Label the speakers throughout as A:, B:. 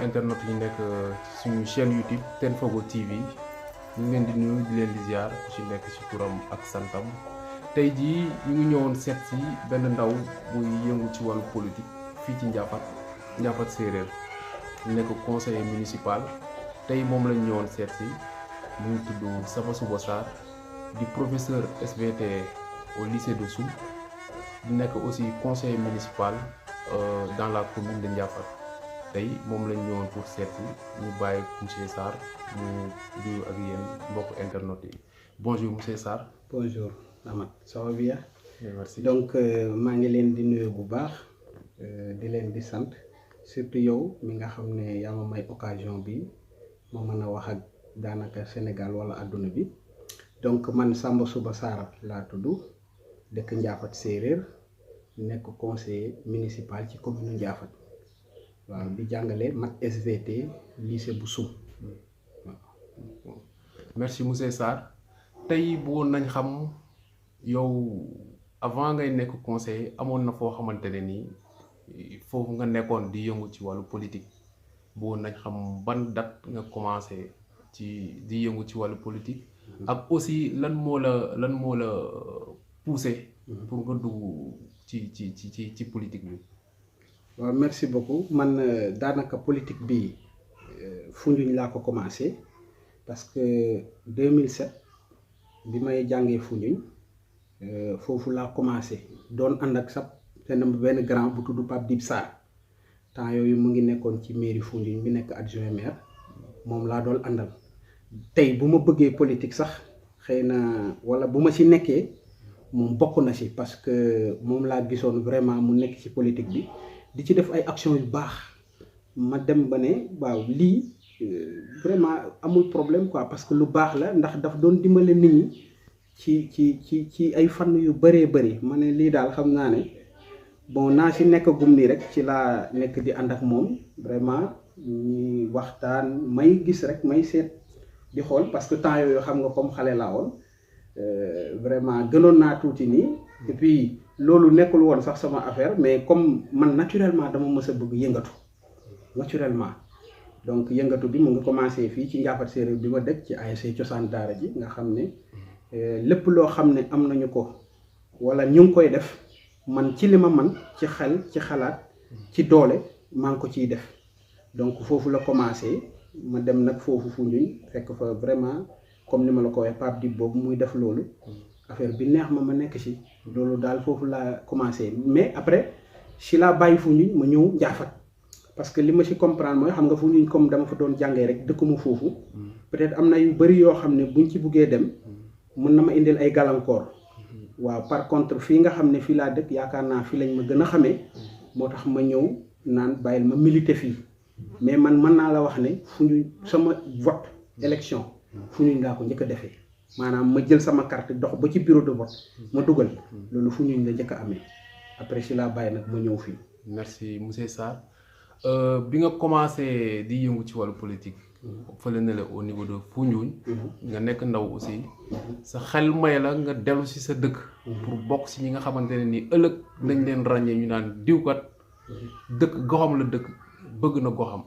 A: internet yi nekk ci suñu chaîne YouTube Tenfogo TV ñu ngi leen di nuyu di leen di ziar ku ci nekk ci turam ak santam tey jii ñu ngi ñëwoon seet si benn ndaw buy yëngu ci wàllu politique fii ci Ndiaffate Séeréer nekk conseiller municipal tey moom lañ ñëwoon seet si mu ngi tudd Sambasouba Sarr di professeur SVT au lycée de Soum di nekk aussi conseiller municipal dans la commune de Ndiaffate tey moom lañ ñëwoon pour seet si ñu bàyyi monsieur Sarr mu nuyu ak yéen mbokk internet yi. Bonjour monsieur Sarr.
B: Bonjour Amath, ça va bien.
A: Merci.
B: Donc maa ngi leen di nuyu bu baax di leen di sant surtout yow mi nga xam ne yaa ma may occasion bi ma mën a wax ak daanaka Sénégal wala àdduna bi. Donc man Sambasouba Sarr laa tudd dëkk Ndiaffate Séeréer nekk conseiller municipal ci commune Ndiaffate waaw di jàngale mat SVT lycée bu Soum
A: waaw. Merci monsieur Sarr tey bëggoon nañ xam yow avant ngay nekk conseiller amoon na foo xamante ne nii foofu nga nekkoon di yëngu ci wàllu politique bëggoon nañ xam ban date nga commencé ci di yëngu ci wàllu politique ak aussi lan moo la poussé pour nga dugg ci politique bi.
B: waaw merci beaucoup man daanaka politique bi Foundiougne laa ko commencé parce que 2007 bi may jàngee Foundiougne foofu laa commencé doon ànd ak sax benn grand bu tudd Pape Dib Sarr temps yooyu mu ngi nekkoon ci mairie Foundiougne bi nekk adjoint maire moom laa doon àndal tey bu ma bëggee politique sax xëy na wala bu ma ci nekkee moom bokk na ci parce que moom laa gisoon vraiment mu nekk ci politique bi di ci def ay action yu baax ma dem ba ne waaw lii vraiment amul problème quoi parce que lu baax la ndax daf doon dimbale nit ñi ci ay fànn yu bëree bëri ma ne lii daal xam naa ne bon naa ci nekk gum nii rek ci laa nekk di ànd ak moom vraiment ñuy waxtaan may gis rek may seet di xool parce que temps yooyu xam nga comme xale laa woon vraiment gënoon naa tuuti nii et puis loolu nekkul woon sax sama affaire mais comme man naturellement dama mës a bëgg yëngatu naturellement donc yëngatu bi mu ngi commencé fii ci Ndiaffate Séeréer bi ma dëkk ci ASC cosaan daara ji nga xam ne lépp loo xam ne am nañu ko wala ñu ngi koy def man ci li ma man ci xel ci xalaat ci doole maa ngi ko ciy def donc foofu la commencé ma dem nag foofu Foundiougne fekk fa vraiment comme ni ma la ko waxee Pape Dib boobu muy def loolu affaire bi neex ma nekk ci loolu daal foofu laa commencé mais après si laa bàyyi Foundiougne ma ñëw Ndiaffate parce que li ma ci comprendre mooy xam nga Foundiougne comme dama fa doon jàngee rek dëkkuma foofu peut-être am na yu bëri yoo xam ne buñ ci buggee dem mën na ma indil ay gàllankoor waaw par contre fii nga xam ne fii laa dëkk yaakaar naa fii lañ ma gën a xamee moo tax ma ñëw naan bàyyil ma militer fii mais man mën naa la wax ne Foundiougne sama vote élection Foundiougne laa ko njëkk a defee maanaam ma jël sama carte dox ba ci bureau de vote ma dugal loolu Foundiougne la njëkk a amee après si laa bàyyi nag ma ñëw fii.
A: Merci monsieur Sarr bi nga commencé di yëngu ci wàllu politique fële na la au niveau de Foundiougne nga nekk ndaw aussi sa xel may la nga dellu si sa dëkk pour bokk si ñi nga xamante ne ni ëllëg nañ leen ràññee ñu naan diwkat dëkk goxam la dëkk bëgg na goxam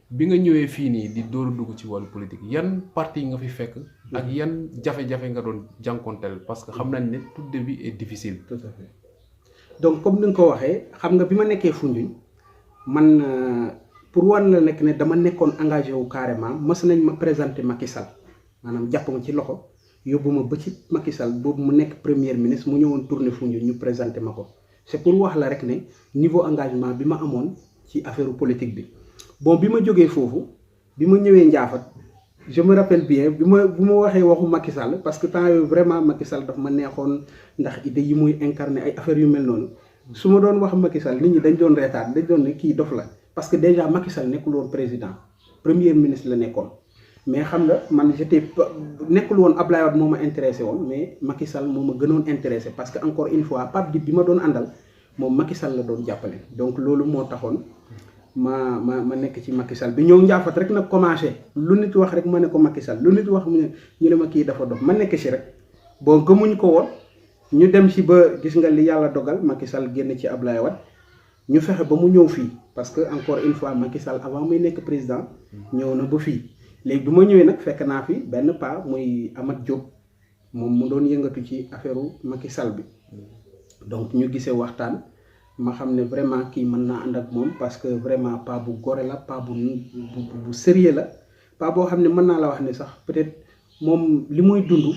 A: bi nga ñëwee fii nii di door a dugg ci wàllu politique yan parti nga fi fekk ak yan jafe-jafe nga doon jànkonteel parce que xam nañ ne tout début est difficile.
B: Tout à fait donc comme ni nga ko waxee xam nga bi ma nekkee Foundiougne man pour wan la nekk ne dama nekkoon engagé wu carrément mës nañ ma présenter Macky Sall maanaam jàpp ma ci loxo yóbbu ma ba ci Macky Sall boobu mu nekk premier ministre mu ñëwoon tournée Foundiougne ñu présenté ma ko c'est pour wax la rek ne niveau engagement bi ma amoon ci affaire politique bi bon bi ma jógee foofu bi ma ñëwee Ndiaffate je me rappelle bien bu ma waxee waxu Macky Sall parce que temps yooyu vraiment Macky Sall daf ma neexoon ndax idée yi muy incarné ay affaires yu mel noonu su ma doon wax Macky Sall nit ñi dañ doon reetaan dañ doon ne kii dof la parce que déjà Macky Sall nekkul woon président premier ministre la nekkoon mais xam nga man j'étais nekkul woon Ablaye Wade moo ma intéressé woon mais Macky Sall moo ma gënoon intéressé parce que encore une fois Pape Dib bi ma doon àndal moom Macky Sall la doon jàppale donc loolu moo taxoon ma nekk ci Macky Sall bi ñëw Ndiaffate rek nag commencé lu nit wax rek ma ne ko Macky Sall lu nit wax mu ne ñu ne ma kii dafa dof ma nekk ci rek bon gëmuñ ko woon ñu dem ci ba gis nga li yàlla dogal Macky Sall génn ci Ablaye Wade ñu fexe ba mu ñëw fii parce que encore une fois Macky Sall avant muy nekk président ñëw na ba fii léegi du ma ñëwee nag fekk naa fi benn paa muy Amath Diop moom mu doon yëngatu ci affaire Macky Sall bi donc ñu gisee waxtaan ma xam ne vraiment kii mën naa ànd ak moom parce que vraiment pas bu gore la pas bu sérieux la pas boo xam ne mën naa la wax ne sax peut-être moom li muy dund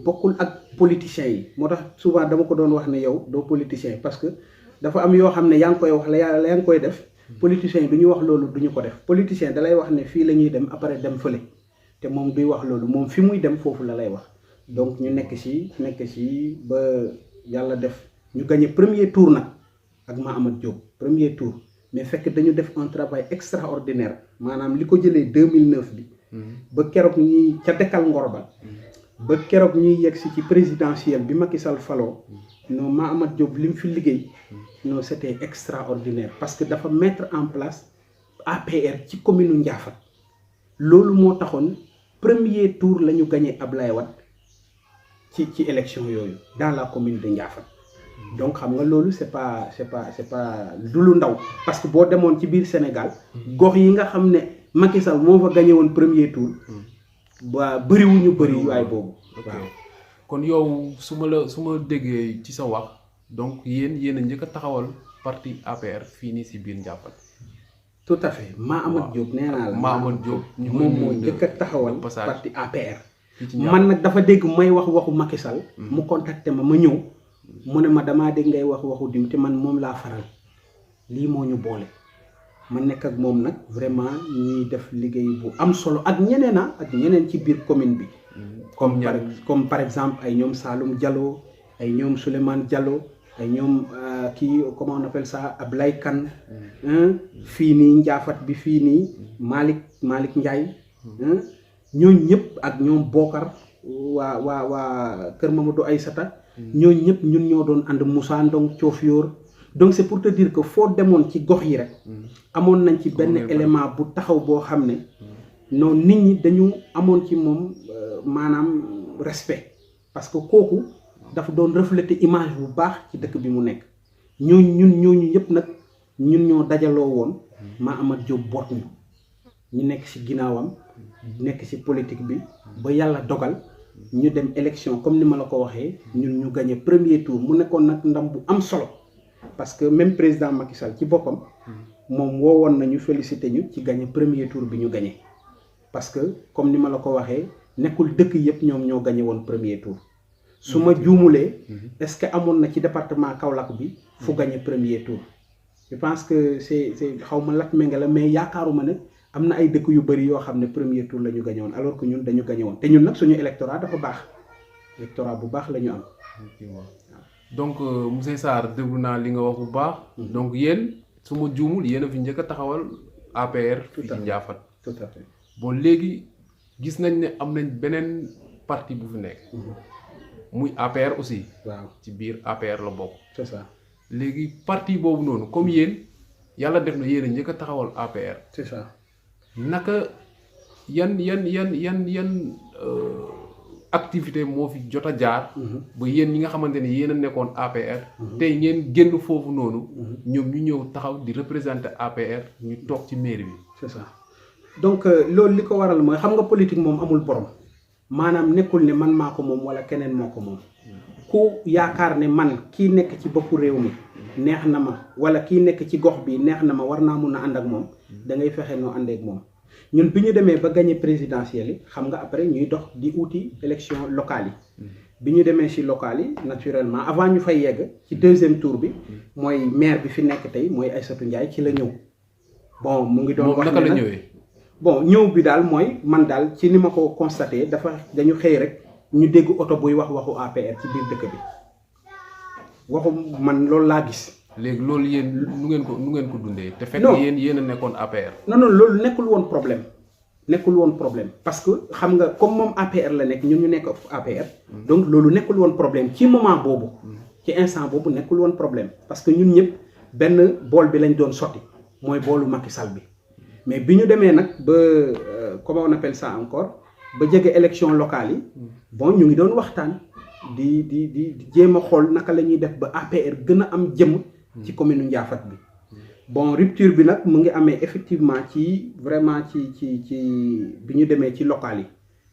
B: bokkul ak politiciens yi moo tax souvent dama ko doon wax ne yow doo politicien parce que dafa am yoo xam ne yaa ngi koy wax la yaa ngi koy def politiciens yi du ñu wax loolu du ñu ko def politicien da lay wax ne fii la ñuy dem après dem fële te moom duy wax loolu moom fi muy dem foofu la lay wax donc ñu nekk ci ba yàlla def ñu gagné premier tour nag ak Mahamat Diop premier tour mais fekk dañu def un travail extraordinaire maanaam li ko jëlee 2009 bi ba keroog ñuy ca dekkal ngor ba keroog ñuy yegg si ci présidentielle bi Macky Sall faloo non Mahamat Diop li mu fi liggéey non c'était extraordinaire parce que dafa mettre en place APR ci commune u Ndiaffate loolu moo taxoon premier tour la ñu gagné Ablaye Wade ci élection yooyu dans la commune de Ndiaffate donc xam nga loolu c'est pas du lu ndaw parce que boo demoon ci biir Sénégal gox yi nga xam ne Macky Sall moo fa gagné woon premier tour ba bëriwuñu bëri waay boobu waaw
A: kon yow su ma déggee ci sa wax donc yéen a njëkk a taxawal parti APR fii nii si biir Ndiaffate
B: tout à fait Mahamat Diop nee naa la
A: Mahamat Diop
B: moom moo njëkk a taxawal parti APR man nag dafa dégg may wax waxu Macky Sall mu contacté ma ñëw mu ne ma damaa dégg ngay wax waxu diw te man moom laa faral lii moo ñu boole ma nekk ak moom nag vraiment ñuy def liggéey bu am solo ak ñeneen ci biir commune bi comme par exemple ay ñoom Saloum Diallo ay ñoom Souleymane Diallo ay ñoom comment on appelle ça Ablaye Kane fii nii Ndiaffate bi fii nii Malick Ndiaye ñooñu ñëpp ak ñoom Bokar waa Kër Mamadou Aïssata ñooñu ñëpp ñun ñoo doon ànd Moussa Ndong Thiofior donc c'est pour te dire que foo demoon ci gox yi rek amoon nañ ci benn élément bu taxaw boo xam ne noonu nit ñi dañu amoon ci moom maanaam respect parce que kooku dafa doon refléter image bu baax ci dëkk bi mu nekk ñooñu ñëpp nag ñun ñoo dajaloo woon Mahamat Diop boot ñu nekk ci ginnaawam nekk ci politique bi ba yàlla dogal ñu dem élection comme ni ma la ko waxee ñun ñu gagné premier tour mu nekkoon nag ndam bu am solo parce que même président Macky Sall ci boppam moom woowoon nañu félicité ñu ci gagné premier tour bi ñu gagné parce que comme ni ma la ko waxee nekkul dëkk yëpp ñoom ñoo gagné woon premier tour su ma juumulee est-ce que amoon na ci département Kaolack bi fu gagné premier tour je pense que c'est xaw ma Latmingué la mais yaakaaruma ne am na ay dëkk yu bëri yoo xam ne premier tour la ñu gagné woon alors que ñun dañu gagné woon te ñun nag suñu électorat dafa baax électorat bu baax la ñu am.
A: donc monsieur Sarr déglu naa li nga wax bu baax. donc yéen su ma juumul yéen a fi njëkk a taxawal APR. fii ci Ndiaffate
B: tout à fait
A: bon léegi gis nañ ne am nañ beneen parti bu fi nekk. muy APR aussi.
B: waaw
A: ci biir APR la bokk.
B: c'est ça
A: léegi parti boobu noonu comme yéen yàlla def na yéen a njëkk a taxawal APR.
B: c'est ça.
A: naka yan activité moo fi jot a jaar. ba yéen ñi nga xamante ne yéen a nekkoon APR. tey ngeen génn foofu noonu. ñoom ñu ñëw taxaw di représenter APR ñu toog ci mairie bi.
B: c'est ça donc loolu li ko waral mooy xam nga politique moom amul borom maanaam nekkul ne man maa ko moom wala keneen moo ko moom ku yaakaar ne man kii nekk ci boppu réew mi neex na ma wala kii nekk ci gox bi neex na ma war naa mun a ànd ak moom da ngay fexe noo àndeek moom. ñun bi ñu demee ba gagné présidentielle yi xam nga après ñuy dox di uti élection locale yi bi ñu demee ci locale yi naturellement avant ñu fay yegg ci deuxième tour bi mooy maire bi fi nekk tey mooy Aïssatou Ndiaye ci la ñëw bon mu ngi doon wax
A: naka la ñëwee
B: bon ñëw bi daal mooy man daal ci ni ma ko constaté dañu xëy rek ñu dégg oto buy wax waxu APR ci biir dëkk bi waxu man loolu laa gis.
A: léegi loolu yéen nu ngeen ko dundee. te fekk yéen a nekkoon APR.
B: non loolu nekkul woon problème parce que xam nga comme moom APR la nekk ñun ñu nekk APR. donc loolu nekkul woon problème ci moment boobu. ci instant boobu nekkul woon problème parce que ñun ñëpp benn bool bi lañ doon sotti mooy boolu Macky Sall bi mais bi ñu demee nag ba comment on appelle ça encore ba jege élection locale yi bon ñu ngi doon waxtaan di jéem a xool naka la ñuy def ba APR gën a am jëm. ci commune Ndiaffate bi bon rupture bi nag mu ngi amee effectivement ci vraiment ci bi ñu demee ci local yi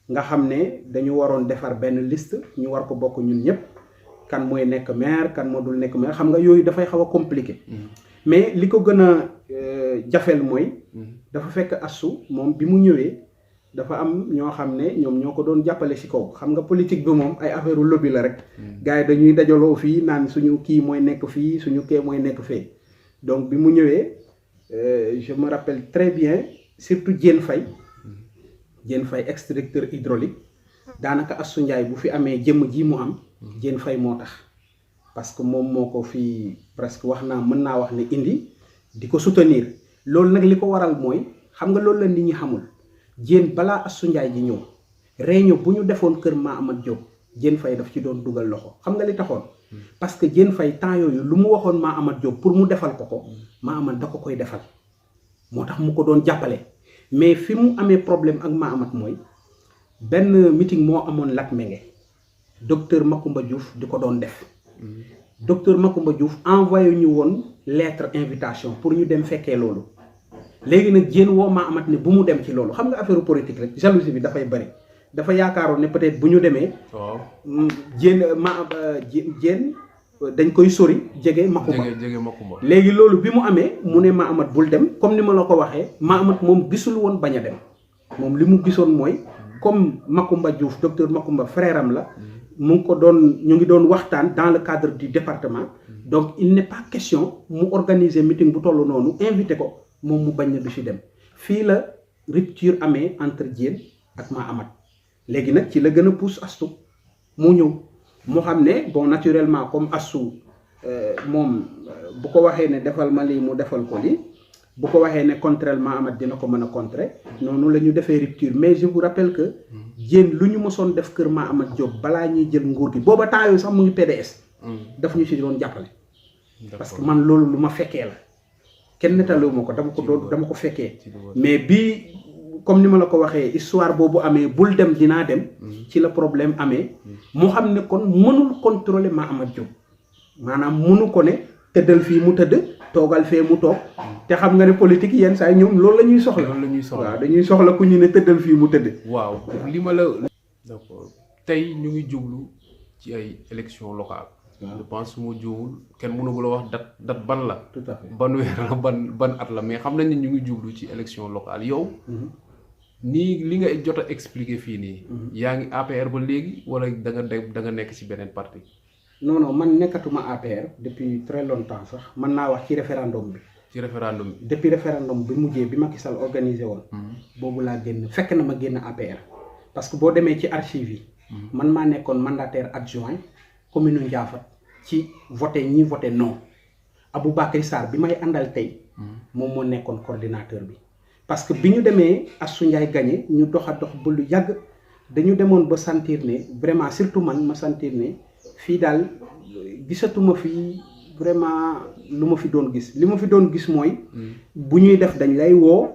B: nga xam ne dañu waroon defar benn liste ñu war ko bokk ñun ñëpp kan mooy nekk maire kan moo dul nekk maire xam nga yooyu dafay xaw a compliqué mais li ko gën a jafeel mooy dafa fekk Astou moom bi mu ñëwee dafa am ñoo xam ne ñoom ñoo ko doon jàppale ci kaw xam nga politique bi moom ay affaire u lobby la rek gars yi dañuy dajaloo fii naan suñu kii mooy nekk fii suñu kee mooy nekk fee donc bi mu ñëwee je me rappelle très bien surtout Diène Faye extracteur hydraulique daanaka Astou Ndiaye bu fi amee jëmm ji mu am Diène Faye moo tax parce que moom moo ko fi presque mën naa wax ne indi di ko soutenir loolu nag li ko waral mooy xam nga loolu la nit ñi xamul Diène balaa Astou Ndiaye ji ñëw réunion bu ñu defoon kër Ma Amath Diop Diène Faye daf ci doon dugal loxo xam nga li taxoon parce que Diène Faye temps yooyu lu mu waxoon Ma Amath Diop pour mu defal ko Ma Amath da ko koy defal moo tax mu ko doon jàppale mais fi mu amee problème ak Ma Amath mooy benn meeting moo amoon Latmingué docteur Macoumba Diouf di ko doon def docteur Macoumba Diouf envoyé ñu woon lettre invitation pour ñu dem fekkee loolu léegi nag Diène woo Ma Amath ne bu mu dem ci loolu xam nga affaire politique rek jalousie bi dafay bari dafa yaakaaroon ne peut-être bu ñu demee Diène dañ koy sori jege Macoumba léegi loolu bi mu amee mu ne Ma Amath bul dem comme ni ma la ko waxee Ma Amath moom gisul woon bañ a dem moom li mu gisoon mooy comme Macoumba Diouf docteur Macoumba frère am la mu ngi ko doon ñu ngi doon waxtaan dans le cadre du département donc il n'est pas question mu organiser meeting bu toll noonu invité ko moom mu bañ na du ci dem fii la rupture amee entre Diène ak Ma Amath léegi nag ci la gën a pousse Astou mu ñëw moo xam ne bon naturellement comme Astou moom bu ko waxee ne defal ma lii mu defal ko lii bu ko waxee ne contrer Ma Amath dina ko mën a contrer noonu la ñu defee rupture mais je vous rappelle que Diène lu ñu mosoon def kër Ma Amath Diop balaa ñuy jël nguur gi booba temps yooyu sax mu ngi PDS daf ñu ci doon jàppale parce que man loolu lu ma fekkee la kenn nettaliwu ma ko dama ko fekkee mais bii comme ni ma la ko waxee histoire boobu amee bul dem dinaa dem ci la problème amee moo xam ne kon mënul contrôler Ma Amath Diop maanaam mënu ko ne tëddal fii mu tëdd toogal fee mu toog te xam nga ne politique yenn saa yi ñoom loolu la ñuy soxla waaw dañuy soxla ku ñu ne tëddal fii mu tëdd
A: waaw li ma la d'accord tey ñu ngi jublu ci ay élection locale je pense su ma juumul kenn mënagul a wax date ban la
B: tout à fait
A: ban weer la ban at la mais xam nañ ne ñu ngi jublu ci élection locale yow nii li nga jot a expliquer fii nii yaa ngi APR ba léegi wala da nga nekk ci beneen parti
B: non man nekkatuma APR depuis très longtemps sax mën naa wax ci référendum bi depuis référendum bi mujjee bi Macky Sall organisé woon boobu laa génn fekk na ma génn APR parce que boo demee ci archive yi man maa nekkoon mandataire adjoint commune Ndiaffate ci ñi voté non Aboubacry Sarr bi may àndal tey moom moo nekkoon coordinateur bi parce que bi ñu demee Astou Ndiaye gagné ñu dox ba lu yàgg dañu demoon ba sentir ne vraiment surtout man ma sentir ne fii daal gisatuma fii vraiment lu ma fi doon gis li ma fi doon gis mooy bu ñuy def dañ lay woo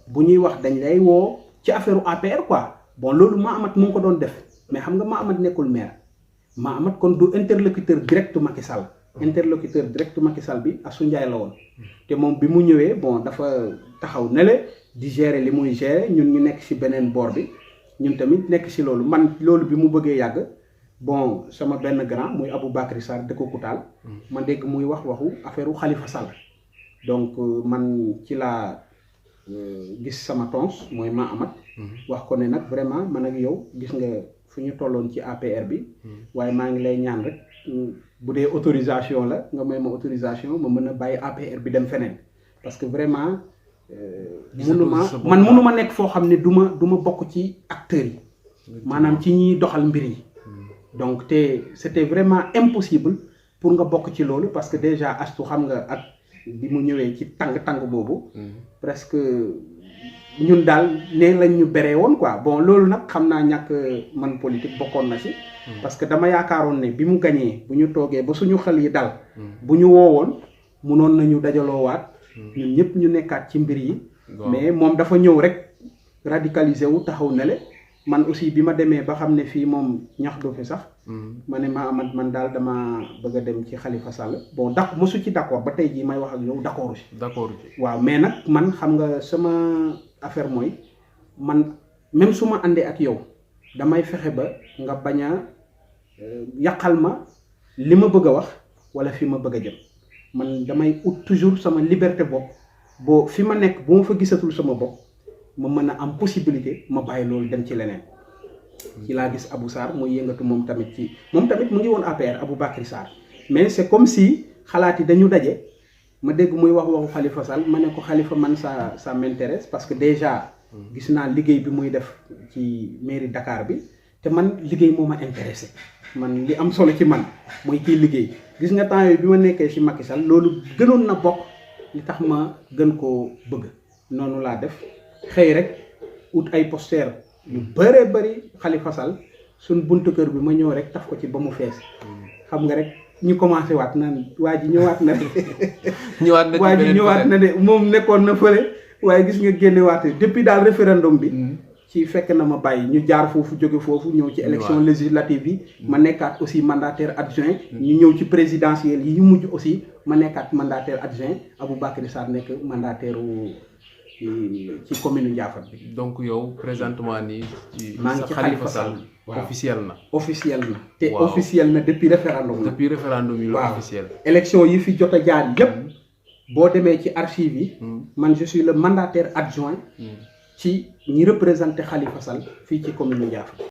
B: bu ñuy wax dañ lay woo ci affaire APR quoi bon loolu Ma Amath mu ngi ko doon def mais xam nga Ma Amath nekkul maire Ma Amath kon du interlocuteur direct Macky Sall interlocuteur direct Macky Sall bi Astou Ndiaye la woon te moom bi mu ñëwee bon dafa taxaw nele di gérer li muy gérer ñun ñu nekk ci beneen boor bi ñun tamit nekk ci loolu man loolu bi mu bëggee yàgg bon sama benn grand muy Aboubacry Sarr dëkk Koutal ma dégg muy waxu affaire u Khalifa Sall donc man ci laa gis sama tons mooy Ma Amath wax ko ne nag vraiment man ak yow gis nga fu ñu tolloon ci APR bi waaye maa ngi lay ñaan rek bu dee autorisation la nga may ma autorisation ma mën a bàyyi APR bi dem feneen parce que vraiment mënuma nekk foo xam ne du ma bokk ci acteurs yi maanaam ci ñiy doxal mbir yi donc c'était vraiment impossible pour nga bokk ci loolu parce que déjà Astou xam nga ak bi mu ñëwee ci tàng boobu presque ñun daal ne lañ ñu beree woon quoi bon loolu nag xam naa ñàkk man politique bokkoon na ci parce que dama yaakaaroon ne bi mu gañee bu ñu toogee ba suñu xel yi dal bu ñu woowoon munoon nañu dajaloowaat ñun ñëpp ñu nekkaat ci mbir yi mais moom dafa ñëw rek radicalisé wu taxaw ne le man aussi bi ma demee ba xam ne fii moom ñax du fi sax ma ne man daal dama bëgg a dem ci Khalifa Sall bon mosu ci d'accord ba tey jii may wax ak yow d'accord ci waaw mais nag man xam nga sama affaire mooy man même su ma àndee ak yow damay fexe ba nga bañ a yàqal ma li ma bëgg a wax wala fi ma bëgg a jëm man damay ut toujours sama liberté bopp boo fi ma nekk bu ma fa gisatul sama bopp ma mën a am possibilité ma bàyyi loolu dem ci leneen ci laa gis Abou Sarr muy yëngatu moom tamit mu ngi woon APR Aboubacry Sarr mais c'est comme si xalaat yi dañu daje ma dégg muy waxu Khalifa Sall ma ne ko Khalifa man ça m'intéresse parce que déjà gis naa liggéey bi muy def ci mairie Dakar bi te man liggéey moo ma intéressé man li am solo ci man mooy kii liggéey gis nga temps yooyu bi ma nekkee ci Macky Sall loolu gënoon na bokk li tax ma gën koo bëgg noonu laa def xëy rek ut ay poster yu bëree bëri Khalifa Sall suñ buntu kër bi ma ñëw rek taf ko ci ba mu fees xam nga rek ñu commencé waat naan waa ji ñëwaat na ñëwaat na de moom nekkoon na fële waaye gis nga génne waate depuis daal référendum bi ci fekk na ma bàyyi ñu jaar foofu jóge foofu ñëw ci élection législative yi ma nekkaat aussi mandataire adjoint ñu ñëw ci présidentielle yi mujj aussi ma nekkaat mandataire adjoint Aboubacry Sarr nekk mandataire ci commune Ndiaffate bi.
A: donc yow présentement nii
B: maa ngi ci Khalifa Sall
A: officiel na
B: te officiel na depuis référendum
A: yi la officiel
B: élection yi fi jot a jaar yépp boo demee ci archive yi man je suis le mandataire adjoint ci ñi représenté Khalifa Sall fii ci commune Ndiaffate